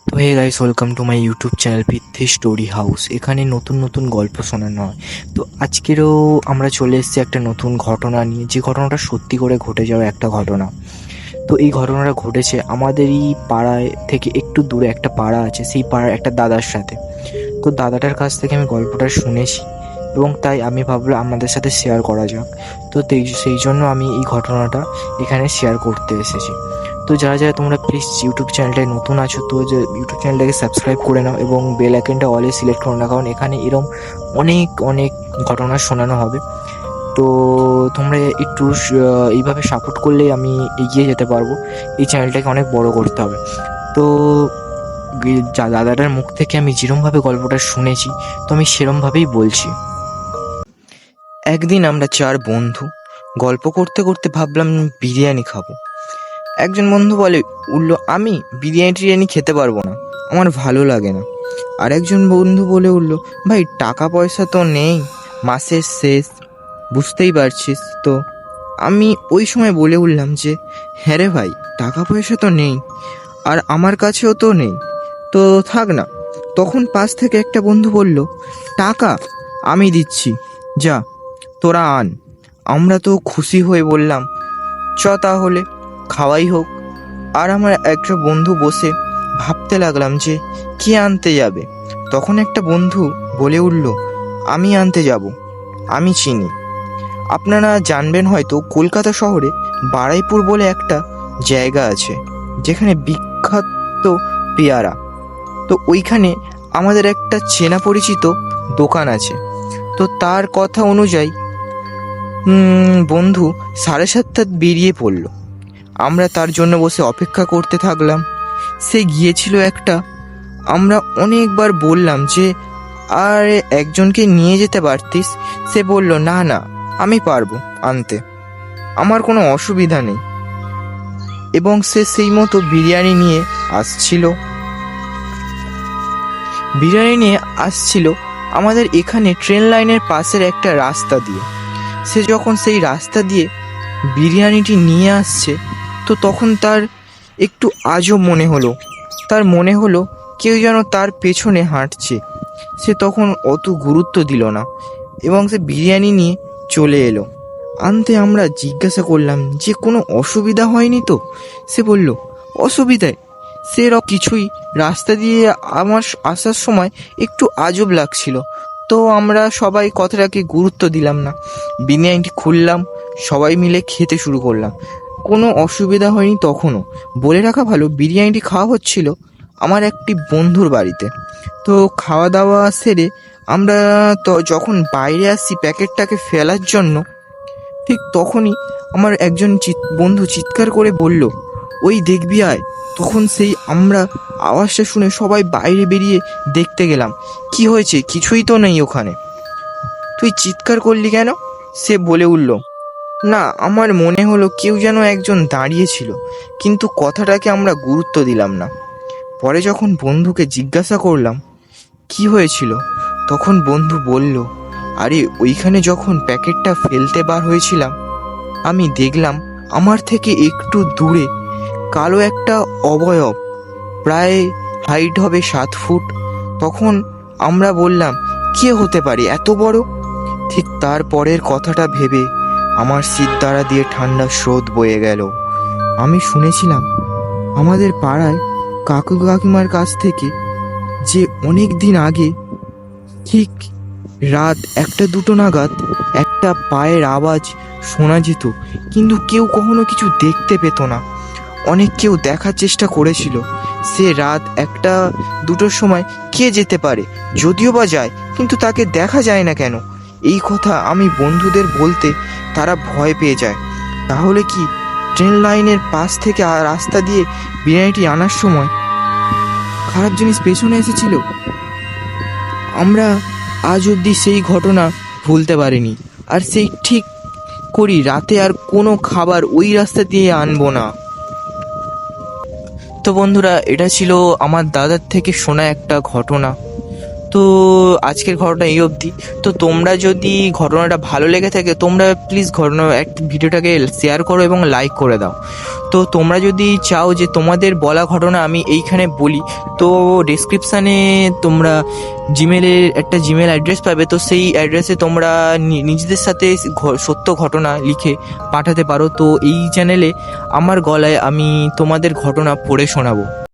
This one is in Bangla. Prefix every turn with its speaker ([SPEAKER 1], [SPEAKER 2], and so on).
[SPEAKER 1] তো hey guys, welcome to my YouTube channel Prithvi story house. এখানে নতুন নতুন গল্প শোনানো হয়। তো আজকেরও আমরা চলে এসেছি একটা নতুন ঘটনা নিয়ে, যে ঘটনাটা সত্যি করে ঘটে যাওয়া একটা ঘটনা। তো এই ঘটনাটা ঘটেছে আমাদেরই পাড়ায় থেকে একটু দূরে একটা পাড়া আছে, সেই পাড়ার একটা দাদার সাথে। তো দাদাটার কাছ থেকে আমি গল্পটা শুনেছি এবং তাই আমি ভাবলাম আমাদের সাথে শেয়ার করা যাক। তো সেই জন্য আমি এই ঘটনাটা এখানে শেয়ার করতে এসেছি। তো যারা যারা তোমরা প্লিজ ইউটিউব চ্যানেলটায় নতুন আছো, তো যে ইউটিউব চ্যানেলটাকে সাবস্ক্রাইব করে নাও এবং বেল আইকনটা অলে সিলেক্ট করো না, কারণ এখানে এরকম অনেক অনেক ঘটনা শোনানো হবে। তো তোমরা একটু এইভাবে সাপোর্ট করলেই আমি এগিয়ে যেতে পারবো, এই চ্যানেলটাকে অনেক বড় করতে হবে। তো দাদাটার মুখ থেকে আমি যেরমভাবে গল্পটা শুনেছি, তো আমি সেরমভাবেই বলছি। একদিন আমরা 4 বন্ধু গল্প করতে করতে ভাবলাম বিরিয়ানি খাবো। একজন বন্ধু উঠল, আমি বিরিয়ানি খেতে পারবো না, আমার ভালো লাগে না। আর একজন বন্ধু বলে উঠল, ভাই টাকা পয়সা তো নেই, মাসের শেষ, বুঝতেই পারছিস তো। আমি ওই সময় বলে উঠলাম যে হ্যাঁ রে ভাই, টাকা পয়সা তো নেই, আর আমার কাছেও তো নেই, তো থাক না। তখন পাশ থেকে একটা বন্ধু বলল, টাকা আমি দিচ্ছি, যা তোরা আন। আমরা তো খুশি হয়ে বললাম, চ তাহলে খাওয়াই হোক। আর আমার একটা বন্ধু বসে ভাবতে লাগলাম যে কে আনতে যাবে। তখন একটা বন্ধু বলে উঠল, আমি আনতে যাব, আমি চিনি। আপনারা জানবেন হয়তো, কলকাতা শহরে বারুইপুর বলে একটা জায়গা আছে যেখানে বিখ্যাত পেয়ারা। তো ওইখানে আমাদের একটা চেনা পরিচিত দোকান আছে। তো তার কথা অনুযায়ী বন্ধু 7:30 বেরিয়ে পড়ল। আমরা তার জন্য বসে অপেক্ষা করতে থাকলাম। সে গিয়েছিল একটা, আমরা অনেকবার বললাম যে আর একজনকে নিয়ে যেতে পারতিস। সে বলল, না না, আমি পারবো আনতে, আমার কোনো অসুবিধা নেই। এবং সে সেই মতো বিরিয়ানি নিয়ে আসছিল আমাদের এখানে ট্রেন লাইনের পাশের একটা রাস্তা দিয়ে। সে যখন সেই রাস্তা দিয়ে বিরিয়ানিটি নিয়ে আসছে, তো তখন তার একটু আজব মনে হলো। তার মনে হলো কেউ যেন তার পেছনে হাঁটছে। সে তখন অত গুরুত্ব দিল না এবং সে বিরিয়ানি নিয়ে চলে এলো আনতে। আমরা জিজ্ঞাসা করলাম যে কোনো অসুবিধা হয়নি তো? সে বলল, অসুবিধায় কিছুই, রাস্তা দিয়ে আমার আসার সময় একটু আজব লাগছিল, তো আমরা সবাই কথাটাকে গুরুত্ব দিলাম না। বিরিয়ানিটি খুললাম, সবাই মিলে খেতে শুরু করলাম, কোনো অসুবিধা হয়নি তখনও। বলে রাখা ভালো, বিরিয়ানিটি খাওয়া হচ্ছিল আমার একটি বন্ধুর বাড়িতে। তো খাওয়া দাওয়া সেরে আমরা তো যখন বাইরে আসছি প্যাকেটটাকে ফেলার জন্য, ঠিক তখনই আমার একজন বন্ধু চিৎকার করে বলল, ওই দেখবি আয়। তখন সেই আমরা আওয়াজটা শুনে সবাই বাইরে বেরিয়ে দেখতে গেলাম কি হয়েছে। কিছুই তো নেই ওখানে। তুই চিৎকার করলি কেন? সে বলে উঠল, না, আমার মনে হলো কেউ যেন একজন দাঁড়িয়েছিল, কিন্তু কথাটাকে আমরা গুরুত্ব দিলাম না। পরে যখন বন্ধুকে জিজ্ঞাসা করলাম কি হয়েছিল, তখন বন্ধু বলল, আরে ওইখানে যখন প্যাকেটটা ফেলতে বার হয়েছিলাম, আমি দেখলাম আমার থেকে একটু দূরে কালো একটা অবয়ব, প্রায় হাইট হবে 7 ফুট। তখন আমরা বললাম, কে হতে পারে এত বড়? ঠিক তারপরের কথাটা ভেবে আমার শীত দ্বারা দিয়ে ঠান্ডা স্রোত বয়ে গেল। আমি শুনেছিলাম আমাদের পাড়ায় কাকু কাকিমার কাছ থেকে যে অনেক দিন আগে ঠিক রাত 1-2 নাগাদ একটা পায়ের আওয়াজ শোনা যেত, কিন্তু কেউ কখনো কিছু দেখতে পেত না। অনেক কেউ দেখার চেষ্টা করেছিল, সে রাত 1-2টোর সময় কে যেতে পারে, যদিও বা যায়, কিন্তু তাকে দেখা যায় না কেন। এই কথা আমি বন্ধুদের বলতে তারা ভয় পেয়ে যায়। তাহলে কি ট্রেন লাইনের পাশ থেকে রাস্তা দিয়ে বিরিয়ানিটি আনার সময় খারাপ জিনিস পেছনে এসেছিল? আমরা আজ অবধি সেই ঘটনা ভুলতে পারিনি, আর সেই ঠিক করি রাতে আর কোনো খাবার ওই রাস্তা দিয়ে আনবো না। তো বন্ধুরা, এটা ছিল আমার দাদার থেকে শোনা একটা ঘটনা। তো আজকের ঘটনা এই অবধি। তো তোমরা যদি ঘটনাটা ভালো লেগে থাকে তোমরা প্লিজ ভিডিওটাকে শেয়ার করো এবং লাইক করে দাও। তো তোমরা যদি চাও যে তোমাদের বলা ঘটনা আমি এইখানে বলি, তো ডেসক্রিপশানে তোমরা একটা জিমেল অ্যাড্রেস পাবে। তো সেই অ্যাড্রেসে তোমরা নিজেদের সাথে সত্য ঘটনা লিখে পাঠাতে পারো। তো এই চ্যানেলে আমার গলায় আমি তোমাদের ঘটনা পড়ে শোনাবো।